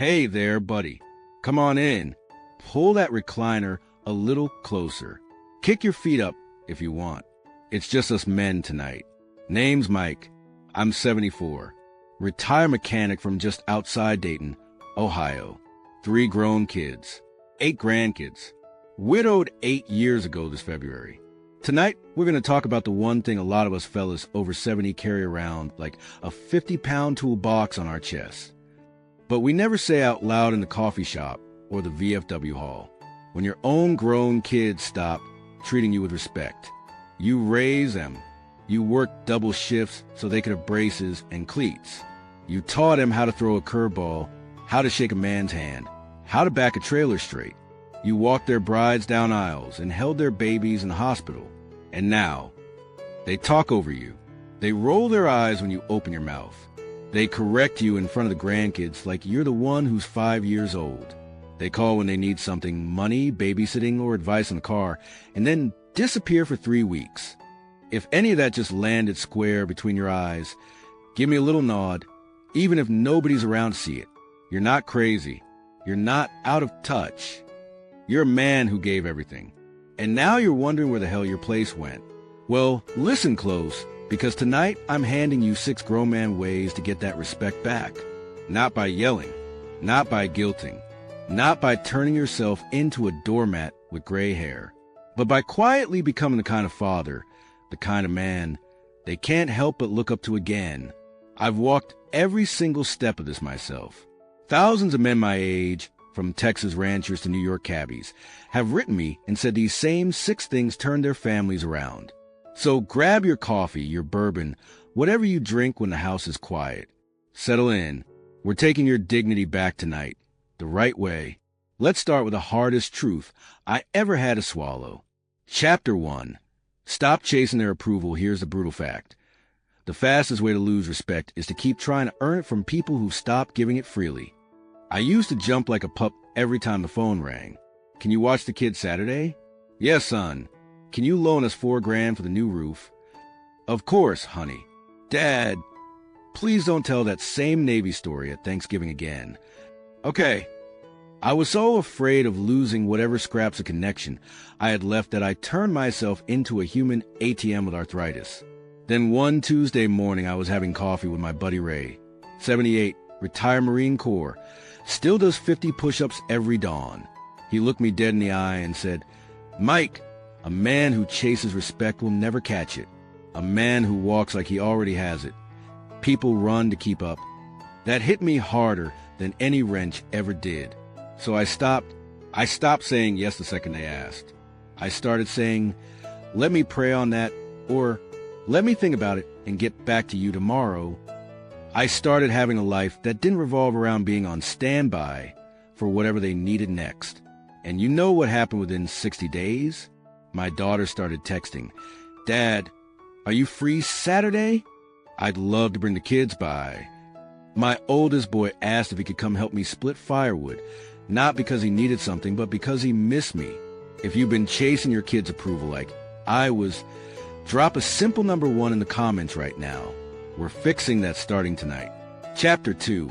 Hey there, buddy. Come on in. Pull that recliner a little closer. Kick your feet up if you want. It's just us men tonight. Name's Mike. I'm 74. Retired mechanic from just outside Dayton, Ohio. 3 grown kids. 8 grandkids. Widowed 8 years ago this February. Tonight, we're going to talk about the one thing a lot of us fellas over 70 carry around like a 50-pound toolbox on our chests. But we never say out loud in the coffee shop or the VFW hall. When your own grown kids stop treating you with respect. You raise them. You work double shifts so they could have braces and cleats. You taught them how to throw a curveball, how to shake a man's hand, how to back a trailer straight. You walked their brides down aisles and held their babies in the hospital. And now, they talk over you. They roll their eyes when you open your mouth. They correct you in front of the grandkids like you're the one who's 5 years old. They call when they need something, money, babysitting, or advice on the car, and then disappear for 3 weeks. If any of that just landed square between your eyes, give me a little nod, even if nobody's around to see it. You're not crazy. You're not out of touch. You're a man who gave everything. And now you're wondering where the hell your place went. Well, listen close, because tonight I'm handing you 6 grown man ways to get that respect back. Not by yelling, not by guilting, not by turning yourself into a doormat with gray hair, but by quietly becoming the kind of father, the kind of man they can't help but look up to again. I've walked every single step of this myself. Thousands of men my age, from Texas ranchers to New York cabbies, have written me and said these same 6 things turned their families around. So grab your coffee, your bourbon, whatever you drink when the house is quiet. Settle in. We're taking your dignity back tonight, the right way. Let's start with the hardest truth I ever had to swallow. Chapter 1. Stop chasing their approval. Here's the brutal fact. The fastest way to lose respect is to keep trying to earn it from people who've stopped giving it freely. I used to jump like a pup every time the phone rang. Can you watch the kids Saturday? Yes, son. Can you loan us $4,000 for the new roof? Of course, honey. Dad, please don't tell that same Navy story at Thanksgiving again. Okay. I was so afraid of losing whatever scraps of connection I had left that I turned myself into a human ATM with arthritis. Then one Tuesday morning I was having coffee with my buddy Ray, 78, retired Marine Corps, still does 50 push-ups every dawn. He looked me dead in the eye and said, Mike, a man who chases respect will never catch it. A man who walks like he already has it. People run to keep up. That hit me harder than any wrench ever did. So I stopped saying yes the second they asked. I started saying, let me pray on that, or let me think about it and get back to you tomorrow. I started having a life that didn't revolve around being on standby for whatever they needed next. And you know what happened within 60 days? My daughter started texting, Dad, are you free Saturday? I'd love to bring the kids by. My oldest boy asked if he could come help me split firewood, not because he needed something, but because he missed me. If you've been chasing your kids' approval like I was, drop a simple number 1 in the comments right now. We're fixing that starting tonight. Chapter 2.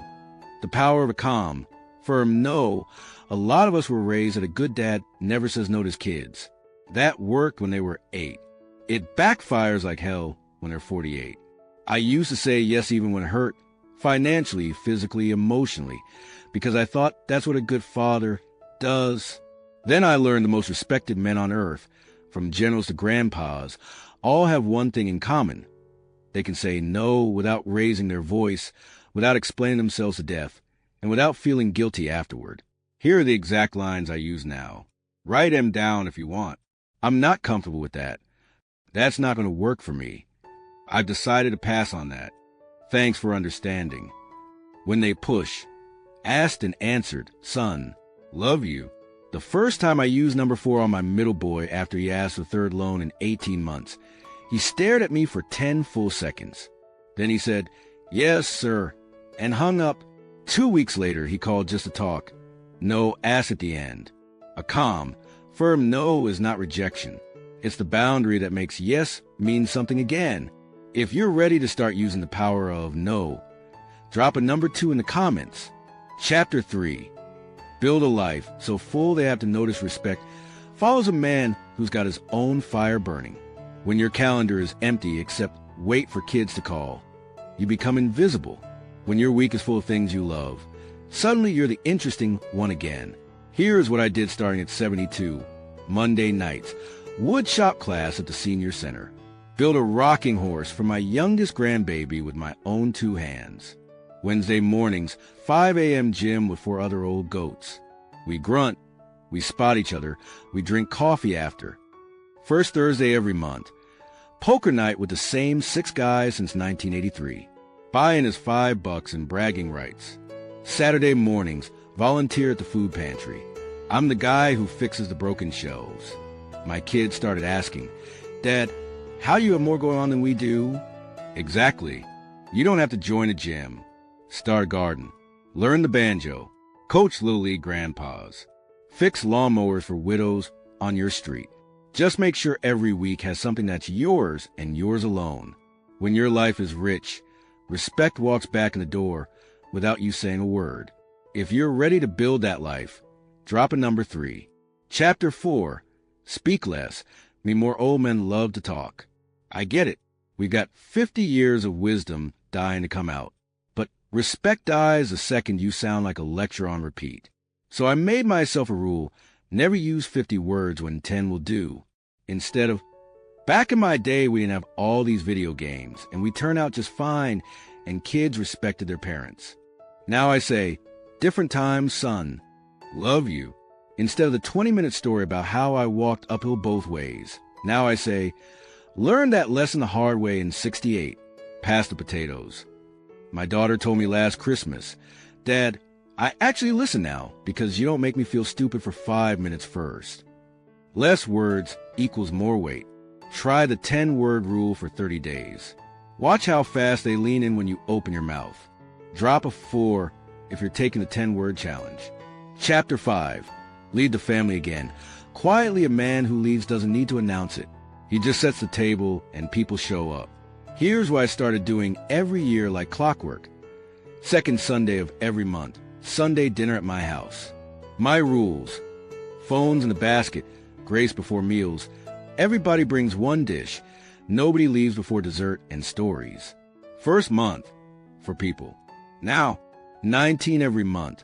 The power of a calm, firm no. A lot of us were raised that a good dad never says no to his kids. That worked when they were 8. It backfires like hell when they're 48. I used to say yes even when hurt, financially, physically, emotionally, because I thought that's what a good father does. Then I learned the most respected men on earth, from generals to grandpas, all have one thing in common. They can say no without raising their voice, without explaining themselves to death, and without feeling guilty afterward. Here are the exact lines I use now. Write them down if you want. I'm not comfortable with that. That's not going to work for me. I've decided to pass on that. Thanks for understanding. When they push, asked and answered, son, love you. The first time I used number 4 on my middle boy after he asked for 3rd loan in 18 months, he stared at me for 10 full seconds. Then he said, yes, sir, and hung up. 2 weeks later, he called just to talk. No ass at the end. A calm, firm no is not rejection. It's the boundary that makes yes mean something again. If you're ready to start using the power of no, drop a number 2 in the comments. Chapter 3. Build a life so full they have to notice respect follows a man who's got his own fire burning. When your calendar is empty except wait for kids to call, you become invisible. When your week is full of things you love, suddenly you're the interesting one again. Here's what I did starting at 72. Monday nights, wood shop class at the senior center. Build a rocking horse for my youngest grandbaby with my own 2 hands. Wednesday mornings, 5 a.m. gym with 4 other old goats. We grunt, we spot each other, we drink coffee after. First Thursday every month. Poker night with the same 6 guys since 1983. Buy-in is $5 and bragging rights. Saturday mornings, volunteer at the food pantry. I'm the guy who fixes the broken shelves. My kids started asking, "Dad, how do you have more going on than we do?" Exactly. You don't have to join a gym. Start a garden. Learn the banjo. Coach Little League grandpas. Fix lawnmowers for widows on your street. Just make sure every week has something that's yours and yours alone. When your life is rich, respect walks back in the door without you saying a word. If you're ready to build that life, drop a number 3. Chapter 4. Speak less. Me more old men love to talk. I get it. We've got 50 years of wisdom dying to come out. But respect dies the second you sound like a lecture on repeat. So I made myself a rule, never use 50 words when 10 will do. Instead of, back in my day we didn't have all these video games, and we turned out just fine, and kids respected their parents. Now I say, different times, son. Love you. Instead of the 20-minute story about how I walked uphill both ways. Now I say, learned that lesson the hard way in '68. Pass the potatoes. My daughter told me last Christmas, "Dad, I actually listen now because you don't make me feel stupid for 5 minutes first." Less words equals more weight. Try the 10-word rule for 30 days. Watch how fast they lean in when you open your mouth. Drop a 4 if you're taking the 10-word challenge. Chapter 5. Lead the family again. Quietly, a man who leads doesn't need to announce it. He just sets the table and people show up. Here's what I started doing every year like clockwork. Second Sunday of every month. Sunday dinner at my house. My rules. Phones in the basket. Grace before meals. Everybody brings 1 dish. Nobody leaves before dessert and stories. First month for people. Now, 19 every month.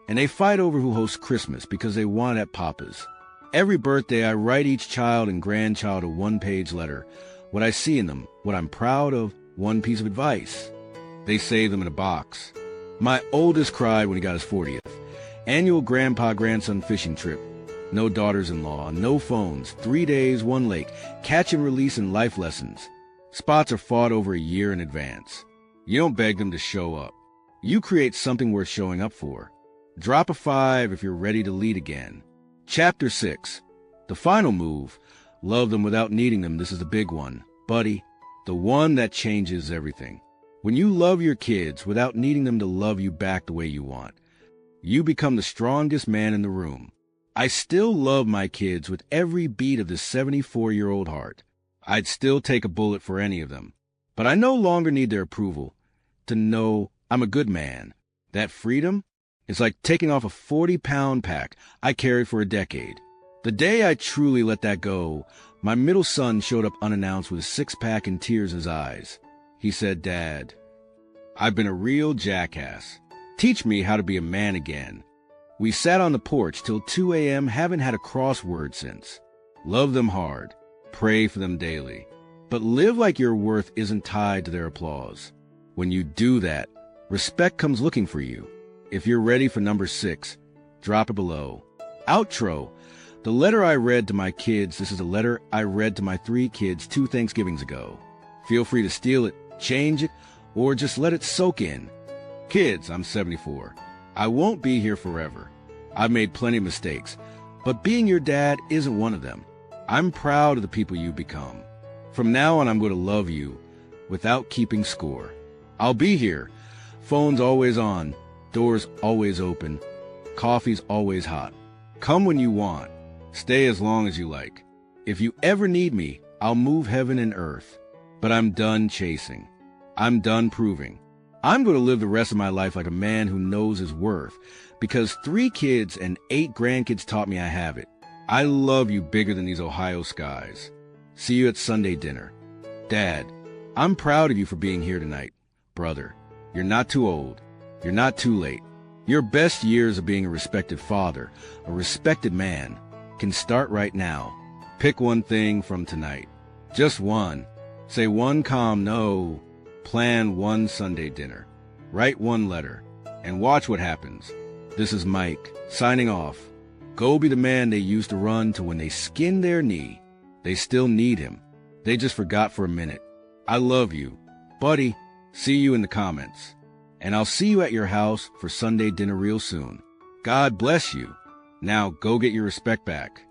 And they fight over who hosts Christmas because they want it at Papa's. Every birthday I write each child and grandchild a 1-page letter. What I see in them, what I'm proud of, 1 piece of advice. They save them in a box. My oldest cried when he got his 40th. Annual grandpa-grandson fishing trip. No daughters-in-law, no phones, 3 days, 1 lake, catch and release and life lessons. Spots are fought over a year in advance. You don't beg them to show up. You create something worth showing up for. Drop a 5 if you're ready to lead again. Chapter 6. The final move. Love them without needing them. This is the big one. Buddy, the one that changes everything. When you love your kids without needing them to love you back the way you want, you become the strongest man in the room. I still love my kids with every beat of this 74-year-old heart. I'd still take a bullet for any of them. But I no longer need their approval to know I'm a good man. That freedom is like taking off a 40-pound pack I carried for a decade. The day I truly let that go, my middle son showed up unannounced with a 6-pack and tears in his eyes. He said, "Dad, I've been a real jackass. Teach me how to be a man again." We sat on the porch till 2 a.m., haven't had a crossword since. Love them hard. Pray for them daily. But live like your worth isn't tied to their applause. When you do that, respect comes looking for you. If you're ready for number 6, drop it below. Outro. The letter I read to my kids, this is a letter I read to my 3 kids 2 Thanksgivings ago. Feel free to steal it, change it, or just let it soak in. Kids, I'm 74. I won't be here forever. I've made plenty of mistakes, but being your dad isn't one of them. I'm proud of the people you've become. From now on, I'm going to love you without keeping score. I'll be here. Phone's always on, doors always open, coffee's always hot. Come when you want. Stay as long as you like. If you ever need me, I'll move heaven and earth. But I'm done chasing. I'm done proving. I'm going to live the rest of my life like a man who knows his worth, because 3 kids and 8 grandkids taught me I have it. I love you bigger than these Ohio skies. See you at Sunday dinner. Dad, I'm proud of you for being here tonight. Brother, you're not too old. You're not too late. Your best years of being a respected father, a respected man, can start right now. Pick one thing from tonight. Just one. Say one calm no. Plan one Sunday dinner. Write one letter. And watch what happens. This is Mike, signing off. Go be the man they used to run to when they skinned their knee. They still need him. They just forgot for a minute. I love you. Buddy, see you in the comments. And I'll see you at your house for Sunday dinner real soon. God bless you. Now go get your respect back.